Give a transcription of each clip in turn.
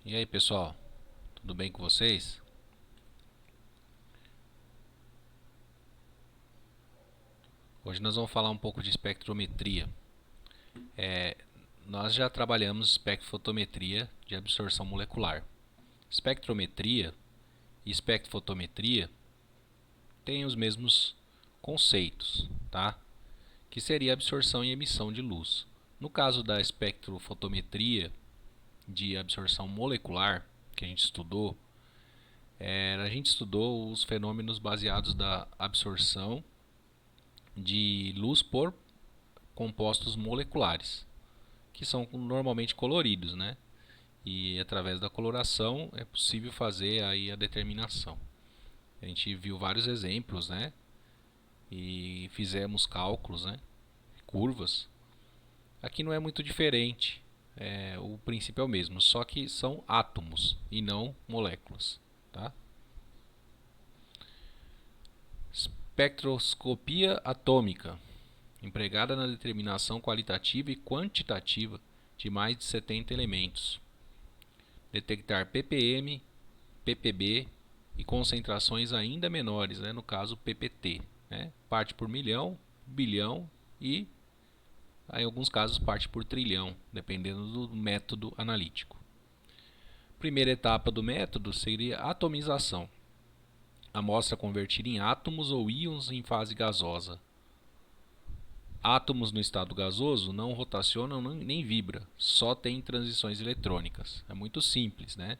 E aí, pessoal, tudo bem com vocês? Hoje nós vamos falar um pouco de espectrometria. Nós já trabalhamos espectrofotometria de absorção molecular. Espectrometria e espectrofotometria têm os mesmos conceitos, tá? Que seria absorção e emissão de luz. No caso da espectrofotometria de absorção molecular, que a gente estudou os fenômenos baseados da absorção de luz por compostos moleculares, que são normalmente coloridos, né? E através da coloração é possível fazer aí a determinação. A gente viu vários exemplos, né? E fizemos cálculos, né? Curvas. Aqui não é muito diferente. O princípio é o mesmo, só que são átomos e não moléculas, tá? Espectroscopia atômica, empregada na determinação qualitativa e quantitativa de mais de 70 elementos. Detectar ppm, ppb e concentrações ainda menores, né, no caso ppt, né, parte por milhão, bilhão e, em alguns casos, parte por trilhão, dependendo do método analítico. Primeira etapa do método seria a atomização. Amostra convertida em átomos ou íons em fase gasosa. Átomos no estado gasoso não rotacionam nem vibra, só tem transições eletrônicas. É muito simples, né?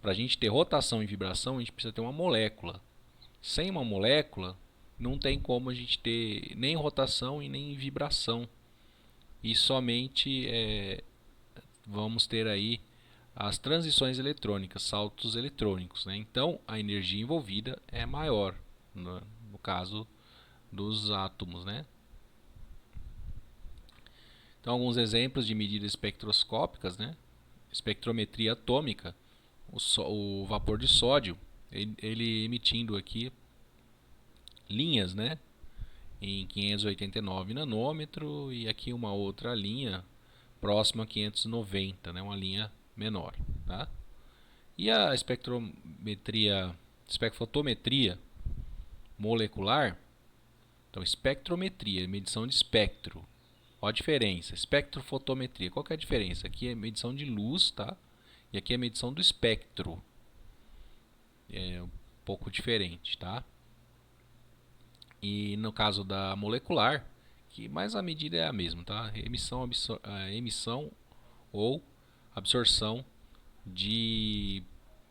Para a gente ter rotação e vibração, a gente precisa ter uma molécula. Sem uma molécula, não tem como a gente ter nem rotação e nem vibração. E somente vamos ter aí as transições eletrônicas, saltos eletrônicos, né? Então, a energia envolvida é maior, no caso dos átomos, né? Então, alguns exemplos de medidas espectroscópicas, né? Espectrometria atômica, o vapor de sódio, ele emitindo aqui linhas, né? Em 589 nanômetro e aqui uma outra linha próxima a 590, né? Uma linha menor, tá? E a espectrofotometria molecular, então espectrometria, medição de espectro. Olha a diferença, espectrofotometria, qual que é a diferença? Aqui é medição de luz, tá? E aqui é medição do espectro. É um pouco diferente, tá? E no caso da molecular, mas a medida é a mesma, tá? Emissão ou absorção de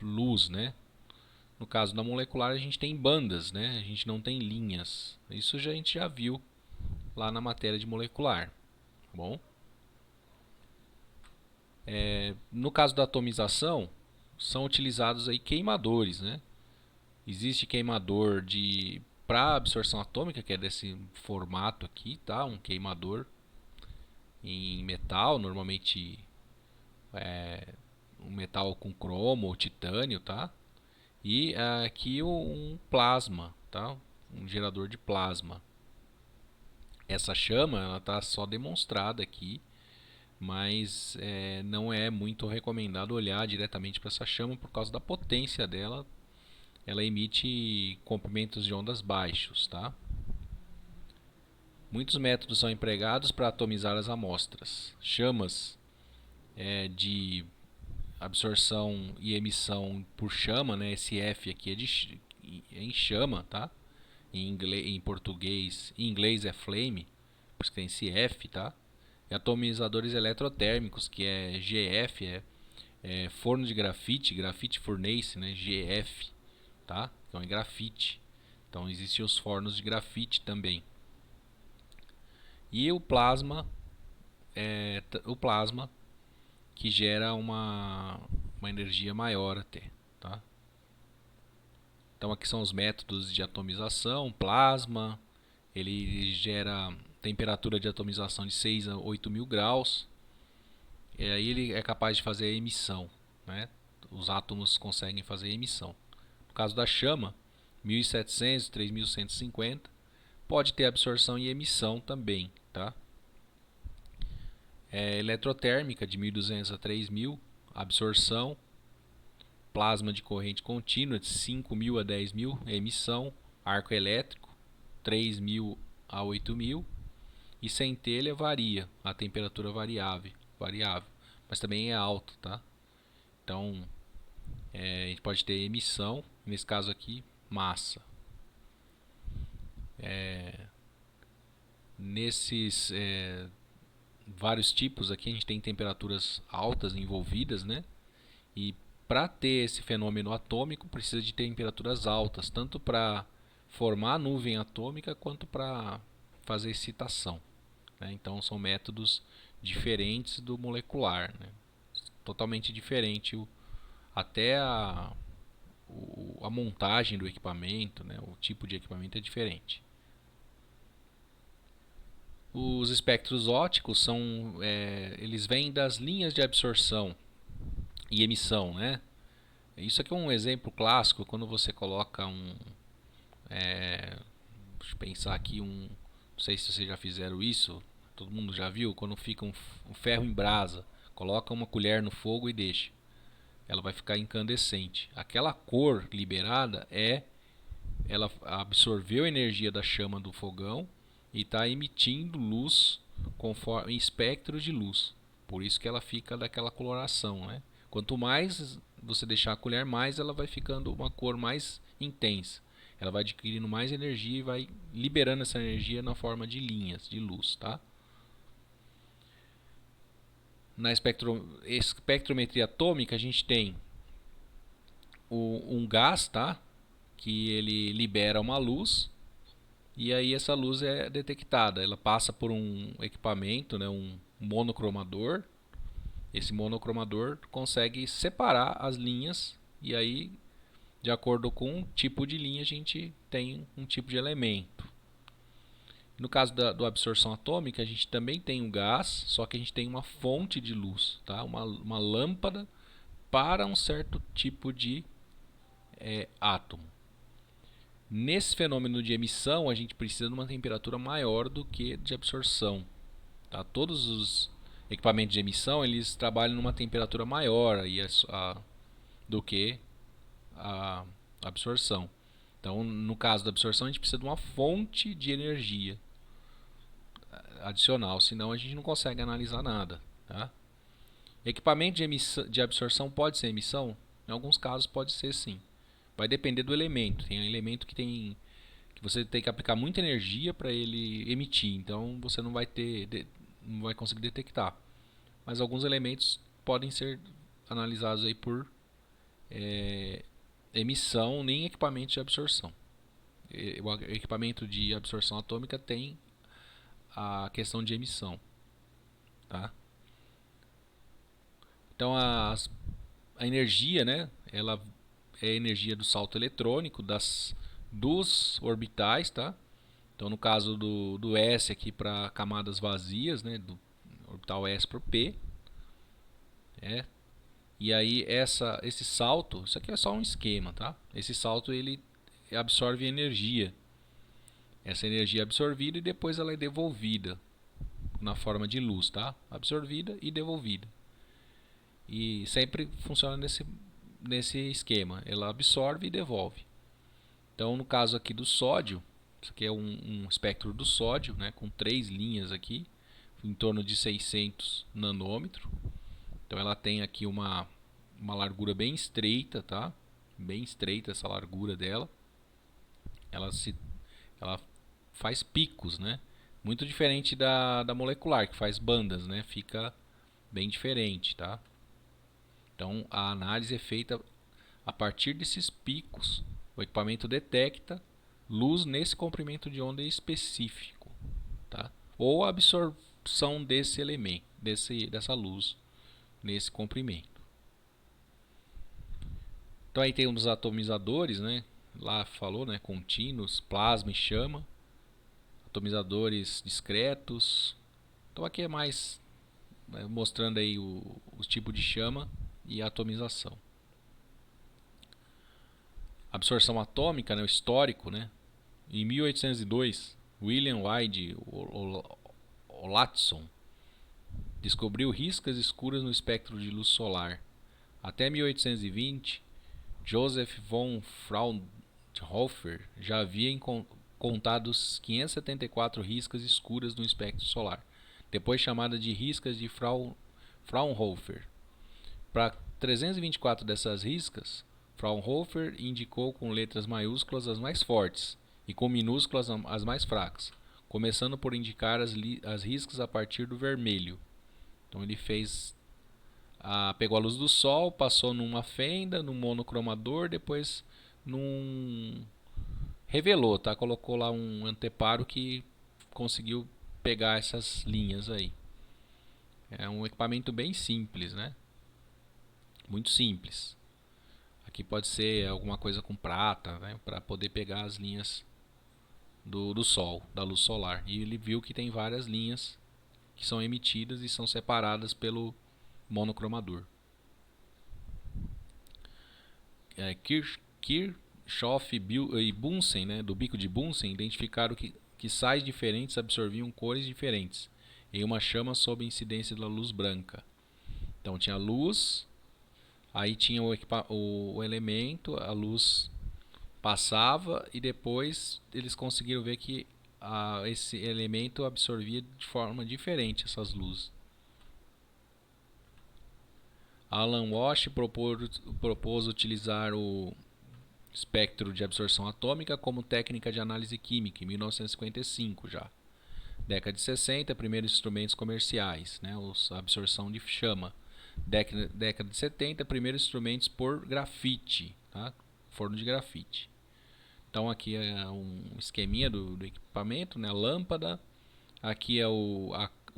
luz, né? No caso da molecular a gente tem bandas, né? A gente não tem linhas. Isso a gente já viu lá na matéria de molecular, tá bom? No caso da atomização, são utilizados aí queimadores, né? Existe queimador de para absorção atômica, que é desse formato aqui, tá? Um queimador em metal, normalmente um metal com cromo ou titânio, tá? E aqui um plasma, tá? Um gerador de plasma. Essa chama, ela está só demonstrada aqui, mas não é muito recomendado olhar diretamente para essa chama por causa da potência dela. Ela emite comprimentos de ondas baixos, tá? Muitos métodos são empregados para atomizar as amostras. Chamas de absorção e emissão por chama, né? Esse F aqui é em chama, tá? Em português, em inglês é flame, por isso que tem esse F, tá? E atomizadores eletrotérmicos, que é GF, é forno de grafite, grafite furnace, né? GF, tá? Então é grafite. Então existem os fornos de grafite também. E o plasma que gera uma energia maior até, tá? Então aqui são os métodos de atomização. Plasma, ele gera temperatura de atomização de 6 a 8 mil graus. E aí ele é capaz de fazer a emissão, né? Os átomos conseguem fazer a emissão. No caso da chama, 1700, 3150, pode ter absorção e emissão também, tá? Eletrotérmica de 1200 a 3000, absorção, plasma de corrente contínua de 5.000 a 10.000 é emissão, arco elétrico 3.000 a 8.000 e centelha varia, a temperatura variável, mas também é alta, tá? Então a gente pode ter emissão, nesse caso aqui massa. Nesses vários tipos aqui a gente tem temperaturas altas envolvidas, né? E para ter esse fenômeno atômico precisa de temperaturas altas, tanto para formar nuvem atômica quanto para fazer excitação, né? Então são métodos diferentes do molecular, né? Totalmente diferente, até a montagem do equipamento, né? O tipo de equipamento é diferente. Os espectros ópticos eles vêm das linhas de absorção e emissão, né? Isso aqui é um exemplo clássico quando você coloca deixa eu pensar aqui não sei se vocês já fizeram isso, todo mundo já viu, quando fica um ferro em brasa, coloca uma colher no fogo e deixa, ela vai ficar incandescente. Aquela cor liberada ela absorveu a energia da chama do fogão e está emitindo luz conforme espectro de luz. Por isso que ela fica daquela coloração, né? Quanto mais você deixar a colher, mais ela vai ficando uma cor mais intensa. Ela vai adquirindo mais energia e vai liberando essa energia na forma de linhas de luz, tá? Na espectrometria atômica a gente tem um gás, tá? Que ele libera uma luz e aí essa luz é detectada. Ela passa por um equipamento, né? Um monocromador. Esse monocromador consegue separar as linhas e aí, de acordo com o tipo de linha, a gente tem um tipo de elemento. No caso da absorção atômica, a gente também tem um gás, só que a gente tem uma fonte de luz, tá? Uma lâmpada para um certo tipo de átomo. Nesse fenômeno de emissão, a gente precisa de uma temperatura maior do que de absorção, tá? Todos os equipamentos de emissão eles trabalham numa temperatura maior do que a absorção. Então, no caso da absorção, a gente precisa de uma fonte de energia adicional, senão a gente não consegue analisar nada, tá? Equipamento de absorção pode ser emissão? Em alguns casos pode ser sim. Vai depender do elemento. Tem um elemento que você tem que aplicar muita energia para ele emitir, então você não vai conseguir detectar. Mas alguns elementos podem ser analisados aí por emissão nem equipamento de absorção. O equipamento de absorção atômica tem a questão de emissão, tá? Então a energia, né? Ela é a energia do salto eletrônico dos orbitais, tá? Então no caso do S aqui para camadas vazias, né? Do orbital S para o P, e aí esse salto, isso aqui é só um esquema, tá? Esse salto ele absorve energia. Essa energia é absorvida e depois ela é devolvida na forma de luz, tá? Absorvida e devolvida. E sempre funciona nesse esquema. Ela absorve e devolve. Então, no caso aqui do sódio, isso aqui é um espectro do sódio, né, com 3 linhas aqui, em torno de 600 nanômetros. Então, ela tem aqui uma largura bem estreita, tá? Bem estreita essa largura dela. Ela faz picos, né? Muito diferente da molecular, que faz bandas, né? Fica bem diferente, tá? Então a análise é feita a partir desses picos. O equipamento detecta luz nesse comprimento de onda específico, tá? Ou a absorção desse elemento, dessa luz nesse comprimento. Então aí tem os atomizadores, né? Lá falou, né? Contínuos, plasma e chama. Atomizadores discretos. Então aqui é mais mostrando aí os tipos de chama e a atomização. Absorção atômica, né, o histórico, né? Em 1802, William Wide Olatson descobriu riscas escuras no espectro de luz solar. Até 1820, Joseph von Fraunhofer já havia contado 574 riscas escuras no espectro solar, depois chamada de riscas de Fraunhofer. Para 324 dessas riscas, Fraunhofer indicou com letras maiúsculas as mais fortes e com minúsculas as mais fracas, começando por indicar as riscas a partir do vermelho. Então ele pegou a luz do sol, passou numa fenda, num monocromador, depois revelou, tá? Colocou lá um anteparo que conseguiu pegar essas linhas aí. É um equipamento bem simples, né? Muito simples. Aqui pode ser alguma coisa com prata, né? Para poder pegar as linhas do sol, da luz solar. E ele viu que tem várias linhas que são emitidas e são separadas pelo monocromador. Kirchhoff e Bunsen, né, do bico de Bunsen, identificaram que sais diferentes absorviam cores diferentes em uma chama sob a incidência da luz branca. Então tinha luz, aí tinha o elemento, a luz passava e depois eles conseguiram ver que esse elemento absorvia de forma diferente essas luzes. Alan Wash propôs utilizar o espectro de absorção atômica como técnica de análise química em 1955 já. Década de 60, primeiros instrumentos comerciais, né, a absorção de chama. Década de 70, primeiros instrumentos por grafite, tá? Forno de grafite. Então aqui é um esqueminha do equipamento, né, a lâmpada. Aqui é o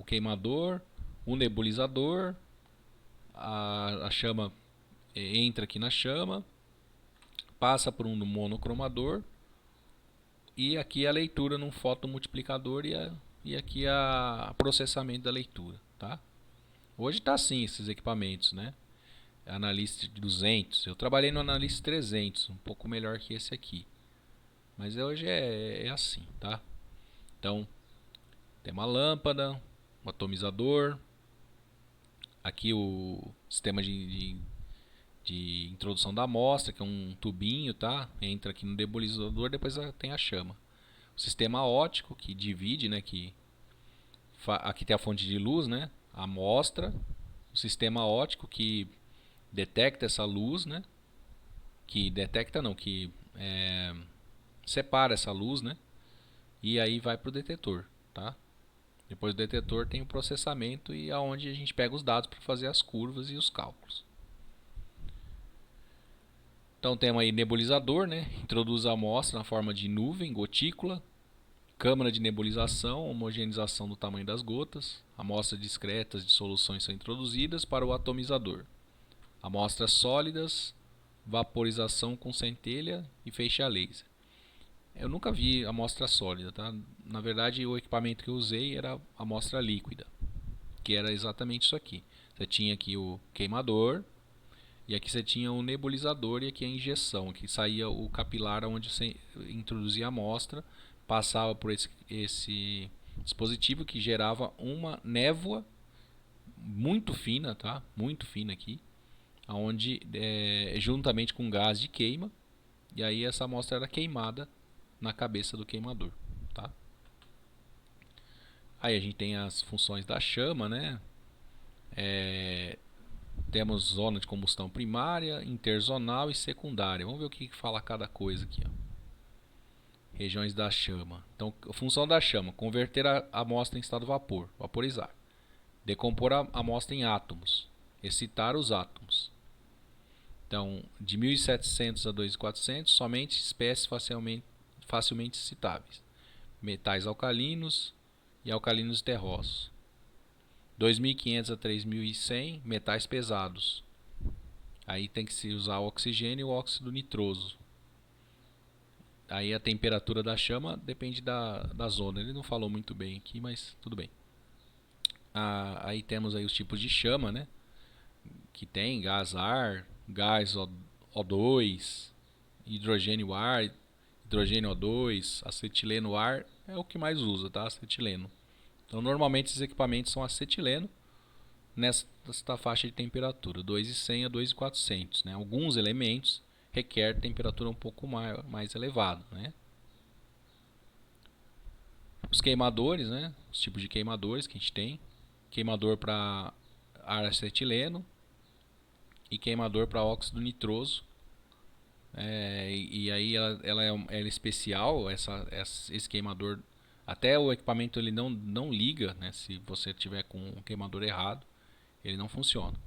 queimador, o nebulizador. A chama entra aqui na chama, passa por um monocromador e aqui a leitura num fotomultiplicador e aqui a processamento da leitura, tá? Hoje está assim esses equipamentos, né? Analyst 200, eu trabalhei no Analyst 300, um pouco melhor que esse aqui, mas hoje é assim, tá? Então tem uma lâmpada, um atomizador, aqui o sistema de introdução da amostra, que é um tubinho, tá? Entra aqui no nebulizador, depois tem a chama. O sistema óptico que divide, né? Aqui tem a fonte de luz, né? A amostra. O sistema óptico que detecta essa luz, né? Que detecta não, que separa essa luz, né? E aí vai para o detetor, tá? Depois do detetor tem o processamento e aonde a gente pega os dados para fazer as curvas e os cálculos. Então temos aí nebulizador, né? Introduz a amostra na forma de nuvem, gotícula, câmara de nebulização, homogeneização do tamanho das gotas, amostras discretas de soluções são introduzidas para o atomizador. Amostras sólidas, vaporização com centelha e feixe a laser. Eu nunca vi amostra sólida, tá? Na verdade, o equipamento que eu usei era amostra líquida, que era exatamente isso aqui. Você tinha aqui o queimador, e aqui você tinha o nebulizador e aqui a injeção, que saía o capilar onde você introduzia a amostra, passava por esse dispositivo que gerava uma névoa muito fina, tá? Muito fina aqui, onde juntamente com gás de queima, e aí essa amostra era queimada na cabeça do queimador, tá? Aí a gente tem as funções da chama, né? Temos zona de combustão primária, interzonal e secundária. Vamos ver o que fala cada coisa aqui, ó. Regiões da chama. Então, a função da chama: converter a amostra em estado vapor, vaporizar. Decompor a amostra em átomos, excitar os átomos. Então, de 1700 a 2400, somente espécies facilmente excitáveis. Metais alcalinos e alcalinos terrosos. 2500 a 3100, metais pesados. Aí tem que se usar o oxigênio e o óxido nitroso. Aí a temperatura da chama depende da zona. Ele não falou muito bem aqui, mas tudo bem. Aí temos aí os tipos de chama, né? Que tem gás ar, gás O2, hidrogênio ar, hidrogênio O2, acetileno ar é o que mais usa, tá? Acetileno. Então normalmente esses equipamentos são acetileno nesta faixa de temperatura, 2100 a 2400, né? Alguns elementos requer temperatura um pouco mais elevada, né? Os queimadores, né? Os tipos de queimadores que a gente tem: queimador para ar acetileno e queimador para óxido nitroso. E aí ela é especial, esse queimador. Até o equipamento ele não liga, né? Se você tiver com um queimador errado, ele não funciona.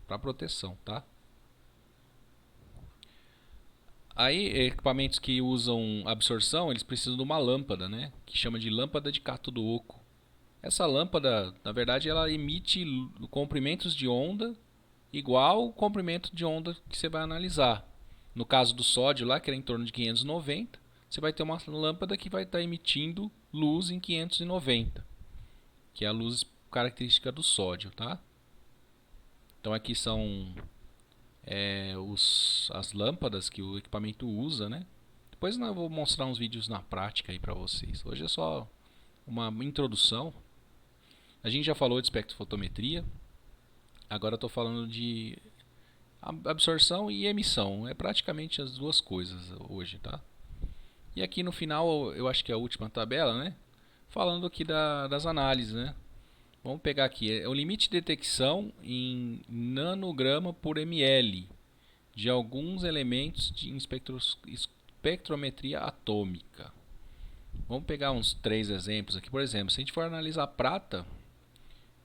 Para proteção, tá? Aí, equipamentos que usam absorção, eles precisam de uma lâmpada, né? Que chama de lâmpada de cátodo oco. Essa lâmpada, na verdade, ela emite comprimentos de onda igual o comprimento de onda que você vai analisar. No caso do sódio lá, que era em torno de 590, você vai ter uma lâmpada que vai estar emitindo luz em 590, que é a luz característica do sódio, tá? Então aqui são as lâmpadas que o equipamento usa, né? Depois eu vou mostrar uns vídeos na prática aí para vocês. Hoje é só uma introdução. A gente já falou de espectrofotometria. Agora eu estou falando de absorção e emissão. É praticamente as duas coisas hoje, tá? E aqui no final, eu acho que é a última tabela, né? Falando aqui das análises, né? Vamos pegar aqui, é o limite de detecção em nanograma por ml de alguns elementos em espectrometria atômica. Vamos pegar uns 3 exemplos aqui. Por exemplo, se a gente for analisar a prata,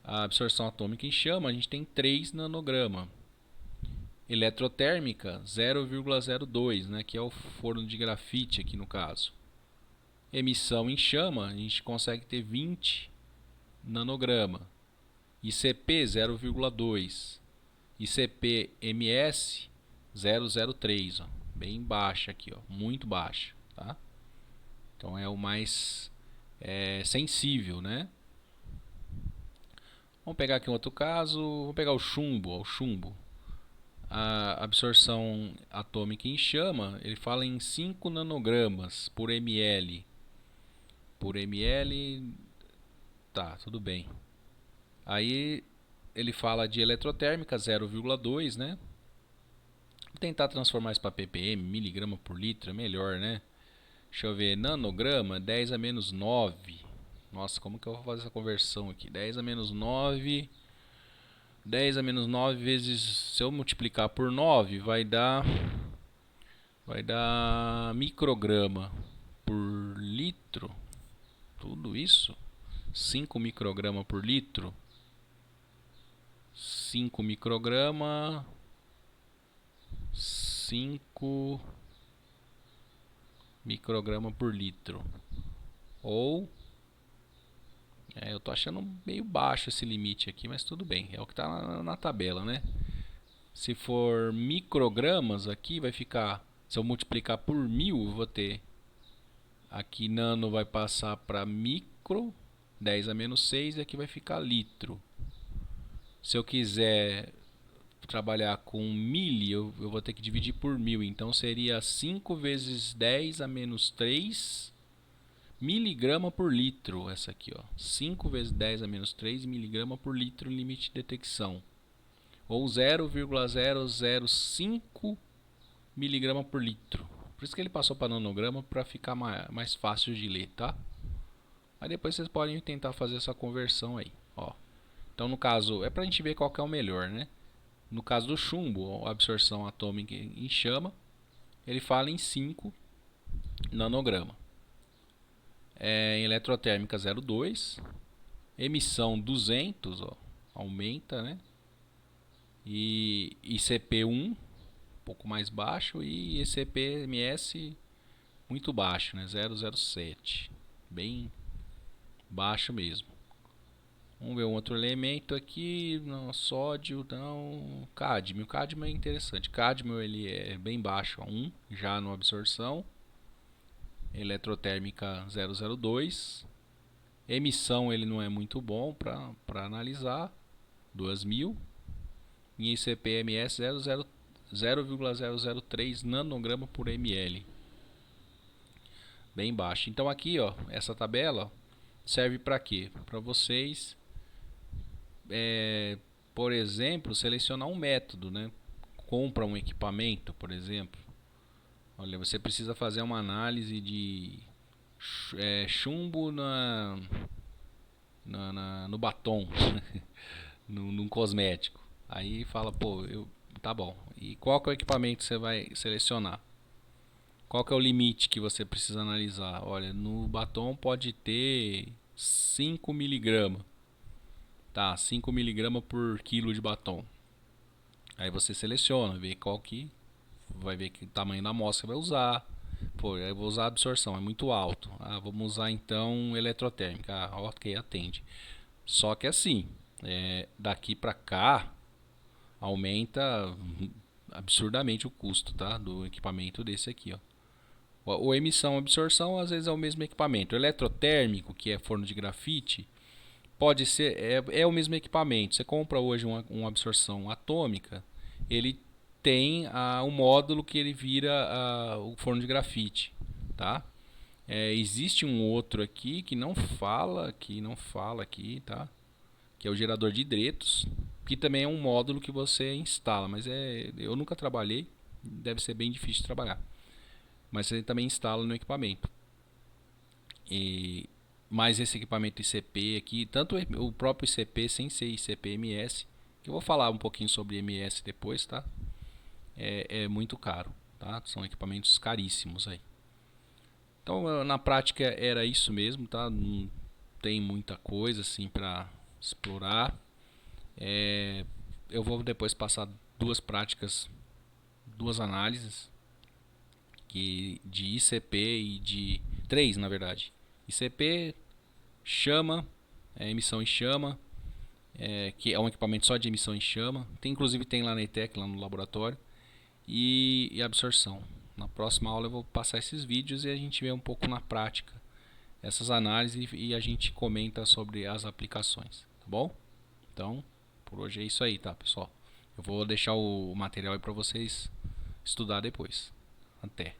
a absorção atômica em chama, a gente tem 3 nanograma. Eletrotérmica 0,02, né, que é o forno de grafite aqui no caso. Emissão em chama, a gente consegue ter 20 nanograma. ICP 0,2. ICP-MS 0,03, ó, bem baixa aqui, ó, muito baixa, tá? Então é o mais sensível, né? Vamos pegar aqui um outro caso, vamos pegar o chumbo, ó, o chumbo. A absorção atômica em chama, ele fala em 5 nanogramas por ml. Por ml, tá, tudo bem. Aí ele fala de eletrotérmica 0,2, né? Vou tentar transformar isso para ppm, miligrama por litro, é melhor, né? Deixa eu ver, nanograma 10 a menos 9. Nossa, como que eu vou fazer essa conversão aqui? 10 a menos 9. 10 a menos 9 vezes, se eu multiplicar por 9, vai dar micrograma por litro. Tudo isso? 5 micrograma por litro. 5 micrograma. 5 micrograma por litro. Ou eu tô achando meio baixo esse limite aqui, mas tudo bem, é o que está na tabela, né? Se for microgramas aqui, vai ficar, se eu multiplicar por 1000, eu vou ter aqui nano vai passar para micro, 10 a menos 6, e aqui vai ficar litro. Se eu quiser trabalhar com mili, eu vou ter que dividir por 1000, então seria 5 vezes 10 a menos 3 miligrama por litro, essa aqui, ó. 5 vezes 10 a menos 3 miligrama por litro, limite de detecção. Ou 0,005 miligrama por litro. Por isso que ele passou para nanograma, para ficar mais fácil de ler, tá? Aí depois vocês podem tentar fazer essa conversão aí, ó. Então no caso, é para a gente ver qual que é o melhor, né? No caso do chumbo, a absorção atômica em chama, ele fala em 5 nanograma. Em eletrotérmica 0,2, emissão 200, ó, aumenta, né? E ICP-1 um pouco mais baixo e ICP-MS muito baixo, né? 0,07, bem baixo mesmo. Vamos ver um outro elemento aqui, não, sódio, não, cádmio. Cádmio é interessante. Cádmio ele é bem baixo, 1 já na absorção. Eletrotérmica 0,02. Emissão ele não é muito bom para analisar, 2000. E ICP-MS 0,003 nanograma por ml, bem baixo. Então aqui, ó, essa tabela serve para quê? Para vocês, por exemplo, selecionar um método, né? Compra um equipamento, por exemplo. Olha, você precisa fazer uma análise de chumbo no batom, num cosmético. Aí fala, pô, tá bom. E qual que é o equipamento que você vai selecionar? Qual que é o limite que você precisa analisar? Olha, no batom pode ter 5 miligramas. Tá, 5 miligramas por quilo de batom. Aí você seleciona, vê qual que vai ver que tamanho da amostra vai usar. Pô, eu vou usar absorção, é muito alto. Ah, vamos usar então eletrotérmica. Ah, ok, atende. Só que assim, daqui para cá aumenta absurdamente o custo, tá? Do equipamento desse aqui, ó. O emissão e absorção às vezes é o mesmo equipamento. O eletrotérmico, que é forno de grafite, pode ser é o mesmo equipamento. Você compra hoje uma absorção atômica, ele tem um módulo que ele vira o forno de grafite, tá? Existe um outro aqui que não fala aqui, tá? Que é o gerador de hidretos, que também é um módulo que você instala, mas eu nunca trabalhei, deve ser bem difícil de trabalhar. Mas você também instala no equipamento. E mais esse equipamento ICP aqui, tanto o próprio ICP sem ser ICP MS, que eu vou falar um pouquinho sobre MS depois, tá? É muito caro, tá? São equipamentos caríssimos aí. Então, na prática era isso mesmo, tá? Não tem muita coisa assim para explorar. Eu vou depois passar duas práticas, duas análises de ICP e de três, na verdade. ICP, chama, emissão em chama, que é um equipamento só de emissão em chama. Inclusive tem lá na ETEC, lá no laboratório. E absorção. Na próxima aula eu vou passar esses vídeos e a gente vê um pouco na prática essas análises e a gente comenta sobre as aplicações, tá bom? Então, por hoje é isso aí, tá, pessoal? Eu vou deixar o material aí para vocês estudar depois. Até.